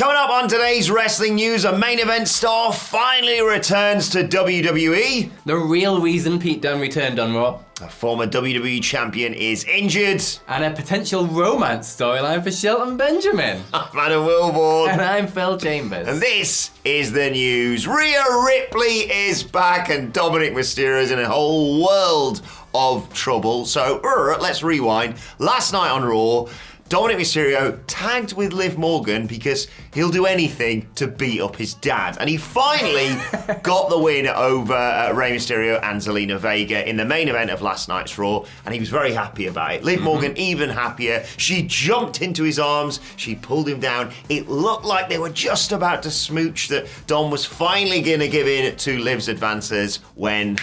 Coming up on today's wrestling news, a main event star finally returns to WWE. The real reason Pete Dunne returned on Raw. A former WWE champion is injured. And a potential romance storyline for Shelton Benjamin. I'm Adam Wilborn. And I'm Phil Chambers. And this is the news. Rhea Ripley is back and Dominic Mysterio is in a whole world of trouble. So, let's rewind. Last night on Raw, Dominic Mysterio tagged with Liv Morgan because he'll do anything to beat up his dad. And he finally got the win over Rey Mysterio and Zelina Vega in the main event of last night's Raw, and he was very happy about it. Liv Morgan even happier. She jumped into his arms, she pulled him down. It looked like they were just about to smooch, that Dom was finally going to give in to Liv's advances when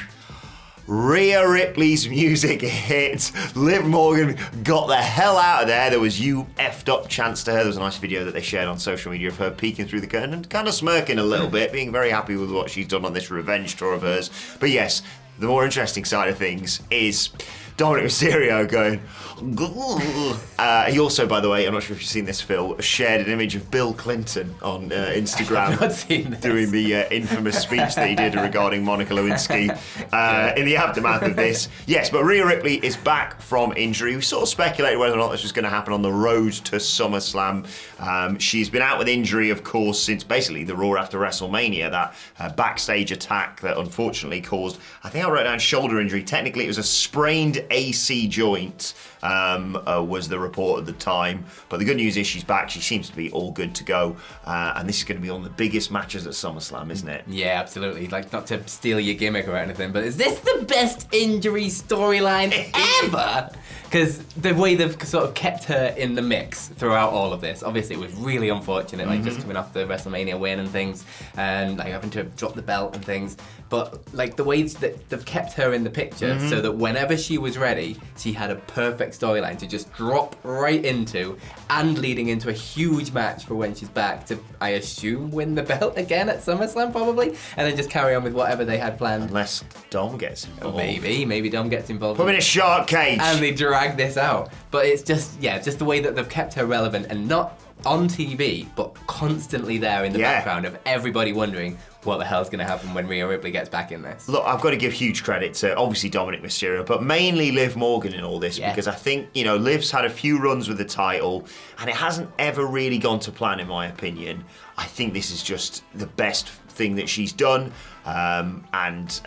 Rhea Ripley's music hit. Liv Morgan got the hell out of there. There was "you effed up" chants to her. There was a nice video that they shared on social media of her peeking through the curtain and kind of smirking a little bit, being very happy with what she's done on this revenge tour of hers. But yes, the more interesting side of things is Dominic Mysterio going. He also, by the way, I'm not sure if you've seen this, Phil, shared an image of Bill Clinton on Instagram. I've not seen this. Doing the infamous speech that he did regarding Monica Lewinsky in the aftermath of this. Yes, but Rhea Ripley is back from injury. We sort of speculated whether or not this was going to happen on the road to SummerSlam. She's been out with injury, of course, since basically the Raw after WrestleMania, that backstage attack that unfortunately caused, I think I wrote down shoulder injury. Technically, it was a sprained AC joint. Was the report at the time. But the good news is she's back. She seems to be all good to go. And this is going to be one of the biggest matches at SummerSlam, isn't it? Yeah, absolutely. Like, not to steal your gimmick or anything, but is this the best injury storyline ever? Because the way they've sort of kept her in the mix throughout all of this, obviously it was really unfortunate, like just coming off the WrestleMania win and things, and like having to drop the belt and things. But like the ways that they've kept her in the picture, so that whenever she was ready, she had a perfect storyline to just drop right into, and leading into a huge match for when she's back to, I assume, win the belt again at SummerSlam probably, and then just carry on with whatever they had planned. Unless Dom gets involved. Maybe Dom gets involved. Put him in a shark cage. And they drag this out. But it's just the way that they've kept her relevant and not on TV, but constantly there in the background of everybody wondering what the hell's going to happen when Rhea Ripley gets back in this. Look, I've got to give huge credit to obviously Dominic Mysterio, but mainly Liv Morgan in all this, because I think, Liv's had a few runs with the title and it hasn't ever really gone to plan, in my opinion. I think this is just the best thing that she's done. It's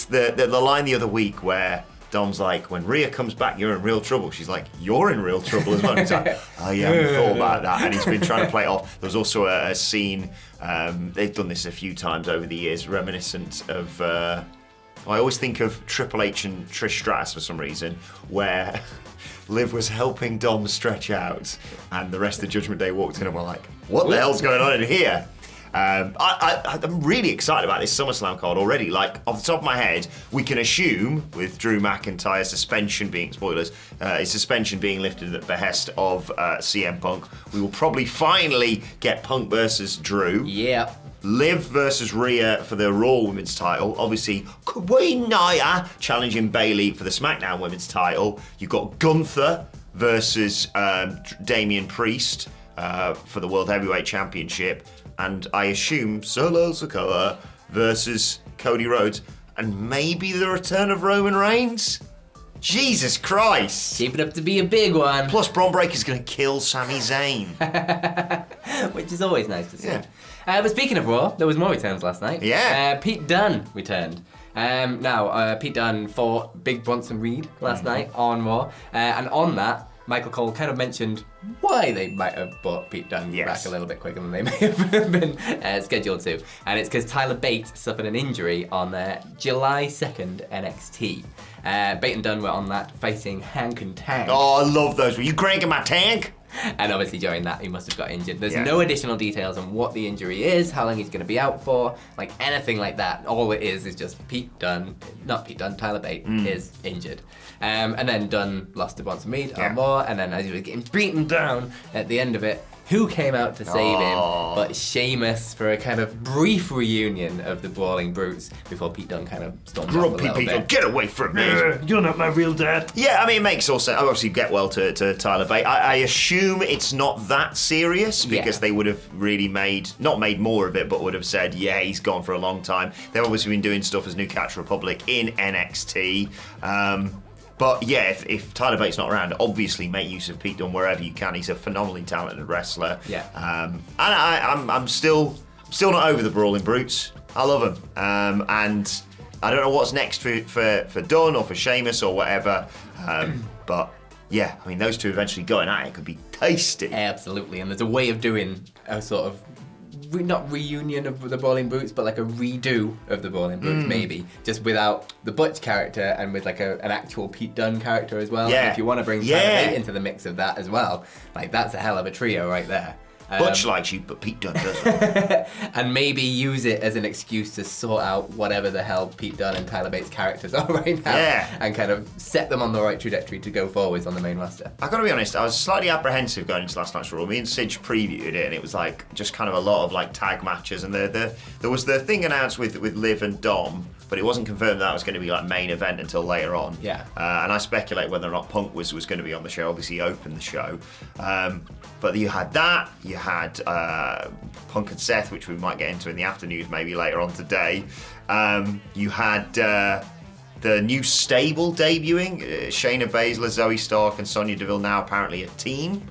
the line the other week where Dom's like, when Rhea comes back, you're in real trouble. She's like, you're in real trouble as well. He's like, I haven't thought about that. And he's been trying to play it off. There was also a scene, they've done this a few times over the years, reminiscent of, I always think of Triple H and Trish Stratus for some reason, where Liv was helping Dom stretch out and the rest of the Judgment Day walked in and were like, what the hell's going on in here? I'm really excited about this SummerSlam card already. Like, off the top of my head, we can assume, with Drew McIntyre's suspension being, his suspension being lifted at the behest of CM Punk, we will probably finally get Punk versus Drew. Yeah. Liv versus Rhea for the Raw Women's title. Obviously, Queen Nia challenging Bayley for the SmackDown Women's title. You've got Gunther versus Damian Priest for the World Heavyweight Championship. And I assume Solo Sikoa versus Cody Rhodes. And maybe the return of Roman Reigns? Jesus Christ! Shaping up to be a big one. Plus, Braun Breaker's going to kill Sami Zayn. Which is always nice to see. Yeah. But speaking of Raw, there was more returns last night. Yeah. Pete Dunne returned. Pete Dunne fought Big Bronson Reed last night on Raw. And on that, Michael Cole kind of mentioned why they might have brought Pete Dunne back a little bit quicker than they may have been scheduled to. And it's because Tyler Bate suffered an injury on July 2nd NXT. Bate and Dunne were on that fighting Hank and Tank. Oh, I love those. Were you cranking my tank? And obviously during that he must have got injured. There's no additional details on what the injury is, how long he's going to be out for, like anything like that. All it is just Tyler Bate is injured. And then Dunne lost to Bronson Reed on Raw, and then as he was getting beaten down at the end of it, who came out to save him, Oh. but Sheamus for a kind of brief reunion of the Brawling Brutes before Pete Dunne kind of stormed off a Grumpy little people, bit. get away from me. You're not my real dad. Yeah, I mean, it makes all sense. Obviously, get well to Tyler Bate. I assume it's not that serious because they would have really not made more of it, but would have said, yeah, he's gone for a long time. They've obviously been doing stuff as New Catch Republic in NXT. But yeah, if Tyler Bate's not around, obviously make use of Pete Dunne wherever you can. He's a phenomenally talented wrestler. Yeah. And I'm still not over the Brawling Brutes. I love them. And I don't know what's next for Dunne or for Sheamus or whatever. But yeah, I mean, those two eventually going at it could be tasty. Absolutely, and there's a way of doing a sort of not reunion of the Brawling Brutes, but like a redo of the Brawling Brutes, maybe just without the Butch character and with like an actual Pete Dunne character as well. Yeah. And if you want to bring Tyler Bate into the mix of that as well, like that's a hell of a trio right there. Butch likes you, but Pete Dunne doesn't. And maybe use it as an excuse to sort out whatever the hell Pete Dunne and Tyler Bates' characters are right now, and kind of set them on the right trajectory to go forwards on the main roster. I gotta be honest, I was slightly apprehensive going into last night's Raw. Me and Sidge previewed it, and it was like just kind of a lot of like tag matches, and there was the thing announced with Liv and Dom, but it wasn't confirmed that was going to be like main event until later on. Yeah. And I speculate whether or not Punk was going to be on the show. Obviously, he opened the show. But you had that. You had Punk and Seth, which we might get into in the afternoon, maybe later on today. You had the new stable debuting. Shayna Baszler, Zoe Stark, and Sonya Deville now apparently a team.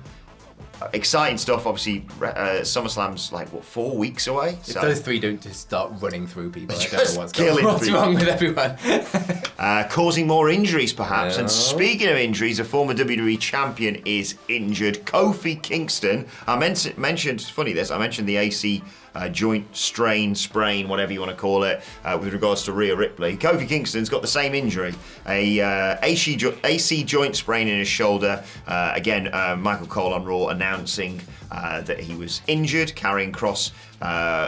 Exciting stuff. Obviously, SummerSlam's like, 4 weeks away? If those three don't just start running through people, I don't Just know killing what's people. wrong with everyone. Causing more injuries, perhaps. Yeah. And speaking of injuries, a former WWE champion is injured. Kofi Kingston. I mentioned, it's funny this, I mentioned the AC joint sprain, whatever you want to call it, with regards to Rhea Ripley. Kofi Kingston's got the same injury, a AC joint sprain in his shoulder. Again, Michael Cole on Raw announcing that he was injured. Karrion Kross,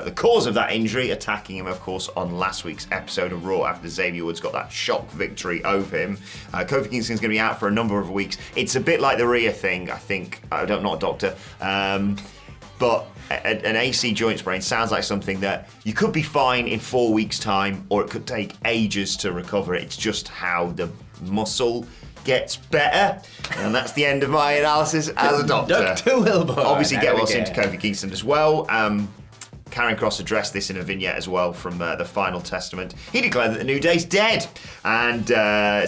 the cause of that injury, attacking him, of course, on last week's episode of Raw after Xavier Woods got that shock victory over him. Kofi Kingston's going to be out for a number of weeks. It's a bit like the Rhea thing, I think. I'm not a doctor. But an AC joint sprain sounds like something that you could be fine in 4 weeks' time, or it could take ages to recover. It's just how the muscle gets better. And that's the end of my analysis as a doctor. Dr. Wilbur. Obviously, get well There soon we to go. Kofi Kingston as well. Karrion Kross addressed this in a vignette as well from the Final Testament. He declared that the New Day's dead and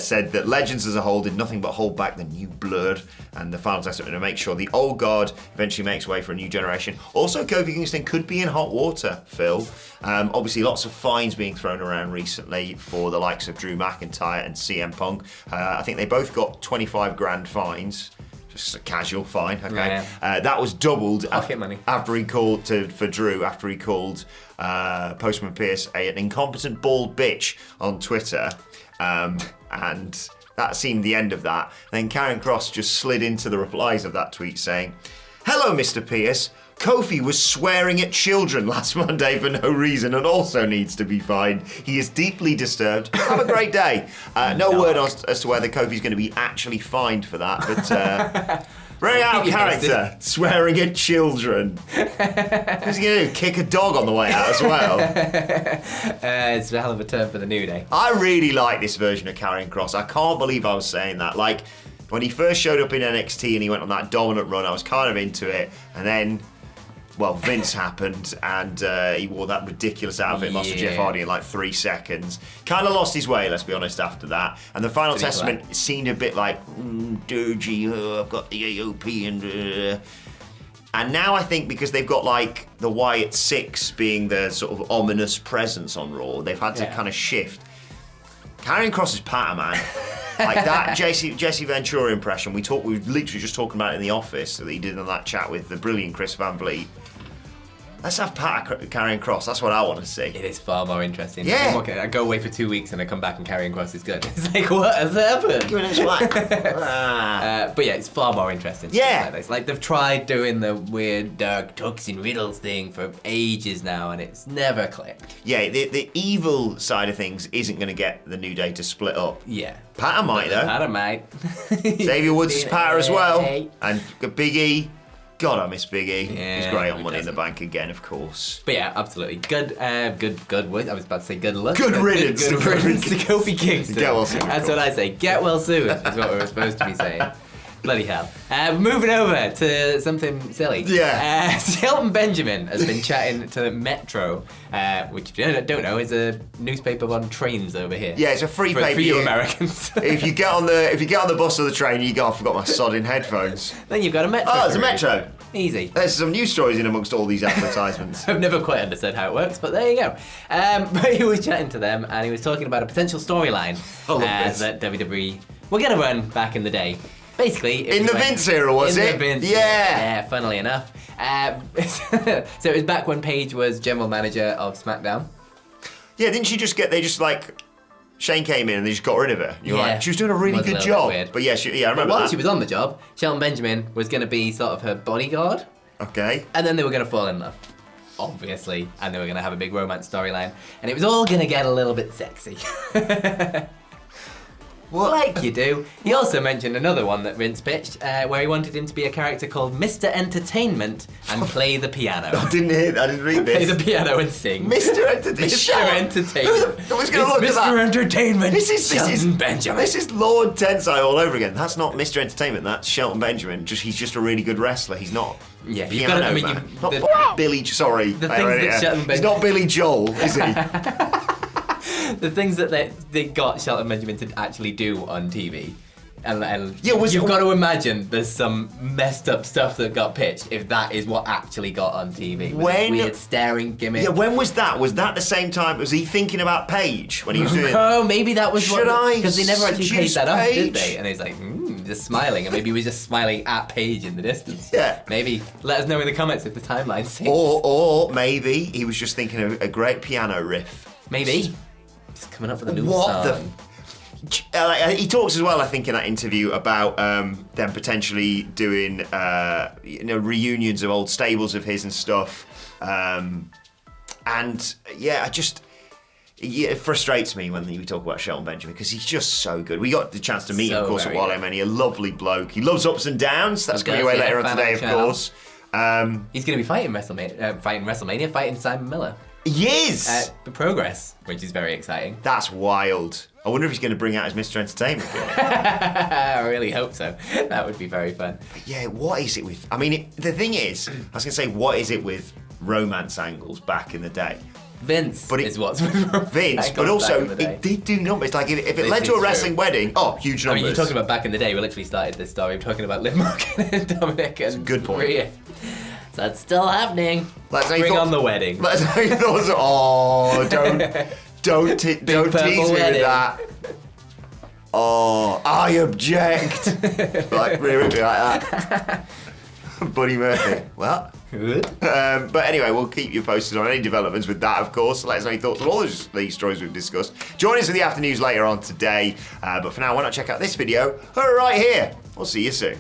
said that Legends as a whole did nothing but hold back the new blood and the Final Testament to make sure the old guard eventually makes way for a new generation. Also, Kofi Kingston could be in hot water, Phil. Obviously, lots of fines being thrown around recently for the likes of Drew McIntyre and CM Punk. I think they both got 25 grand fines. Just a casual fine, okay? Yeah. That was doubled Pocket money. after he called for Drew, after he called Postman Pierce an incompetent bald bitch on Twitter. And that seemed the end of that. Then Karrion Kross just slid into the replies of that tweet saying, "Hello, Mr. Pierce. Kofi was swearing at children last Monday for no reason and also needs to be fined. He is deeply disturbed. Have a great day." No word as to whether Kofi's going to be actually fined for that, but very out of keep you character, swearing at children. What's he going to do? Kick a dog on the way out as well? It's a hell of a turn for the New Day. I really like this version of Karrion Kross. I can't believe I was saying that. Like, when he first showed up in NXT and he went on that dominant run, I was kind of into it. And then, well, Vince happened and he wore that ridiculous outfit, lost to Jeff Hardy in like 3 seconds. Kind of lost his way, let's be honest, after that. And the Final Testament seemed a bit like, dirgy, I've got the AOP and now I think because they've got like the Wyatt Six being the sort of ominous presence on Raw, they've had to kind of shift. Karrion Kross is patter, man. Like that Jesse Ventura impression, we were literally just talking about it in the office that he did on that chat with the brilliant Chris Van Vliet. Let's have Karrion Kross. That's what I want to see. It is far more interesting. Yeah. Okay, I go away for 2 weeks and I come back and Karrion Kross is good. It's like, what has happened? Give it a swag. But yeah, it's far more interesting. Yeah. Like this. Like they've tried doing the weird dark Tux and Riddles thing for ages now, and it's never clicked. Yeah, the evil side of things isn't going to get the New Day to split up. Yeah. Patter might though. Patter might. Xavier Woods is patter as well, and Big E. God, I miss Big E. Yeah, He's great on who Money in the doesn't? Bank again, of course. But yeah, absolutely. Good. I was about to say good luck. Good riddance. Good riddance to Kofi Kingston. Get well soon. That's what I say. Get well soon is what we were supposed to be saying. Bloody hell. Moving over to something silly. Yeah. Shelton Benjamin has been chatting to Metro, which if you don't know is a newspaper on trains over here. Yeah, it's a free paper. For you Americans. If you get on the bus or the train, you go, I forgot my sodding headphones. Then you've got a Metro. Oh, there's a career. Metro. Easy. There's some news stories in amongst all these advertisements. I've never quite understood how it works, but there you go. But he was chatting to them, and he was talking about a potential storyline that WWE were going to run back in the day. Basically, in the Vince era, was it? In the Vince. Yeah. Yeah, funnily enough. So it was back when Paige was general manager of SmackDown. Yeah, didn't she just Shane came in and they just got rid of her. You're like, she was doing a really Was a good little job. bit weird. But yeah, I remember But while that. she was on the job, Shelton Benjamin was going to be sort of her bodyguard. Okay. And then they were going to fall in love, obviously, and they were going to have a big romance storyline, and it was all going to get a little bit sexy. What? Like you do. He also mentioned another one that Vince pitched, where he wanted him to be a character called Mr. Entertainment and play the piano. I didn't read Play this. the piano and sing. Mr. Entertainment. Mr. Entertainment. Who's going to look It's at that? Mr. Entertainment. This is Shelton Benjamin. This is Lord Tensai all over again. That's not Mr. Entertainment. That's Shelton Benjamin. He's just a really good wrestler. He's not. Yeah, you've piano got to, I mean, man. you've- Not the- Billy. Sorry, the I things read it, that Shelton He's not Billy Joel, is he? the things that they got Shelton Benjamin to actually do on TV. And Yeah, you've got to imagine there's some messed up stuff that got pitched if that is what actually got on TV. With When- this weird staring gimmick. Yeah, when was that? Was that the same time? Was he thinking about Paige when he was doing? Oh, maybe that was Should I because they never actually paid seduce that up, did Paige? they? And he's like, just smiling, and maybe he was just smiling at Paige in the distance. Yeah. Maybe let us know in the comments if the timeline syncs. Or maybe he was just thinking of a great piano riff. Maybe just coming up with a new What the? song. He talks as well, I think, in that interview about them potentially doing reunions of old stables of his and stuff. And yeah, it frustrates me when we talk about Shelton Benjamin because he's just so good. We got the chance to meet him, of course, at very Wale good. Mania. A lovely bloke. He loves ups and downs. That's He going to be does, away yeah, later on fan today, on of channel. course. He's going to be fighting WrestleMania, fighting Simon Miller He is. at the Progress, which is very exciting. That's wild. I wonder if he's going to bring out his Mr. Entertainment again. I really hope so. That would be very fun. Yeah, what is it with... I mean, the thing is, I was going to say, what is it with romance angles back in the day? Vince is what's with Vince, but also, it did do numbers. Like, if it This led to is a wrestling true. wedding, huge I numbers. mean, you're talking about back in the day. We literally started this story. We're talking about Liv Morgan and Dominic and good point. Rhea. So that's still happening. Let us know your Bring thoughts- on the wedding. Let us know your thoughts. Oh, don't tease me purple with wedding. that. Oh, I object. Like, really like that. Buddy Murphy. Well... Good. But anyway, we'll keep you posted on any developments with that, of course. Let us know your thoughts on all these stories we've discussed. Join us for the after news later on today. But for now, why not check out this video right here? We'll see you soon.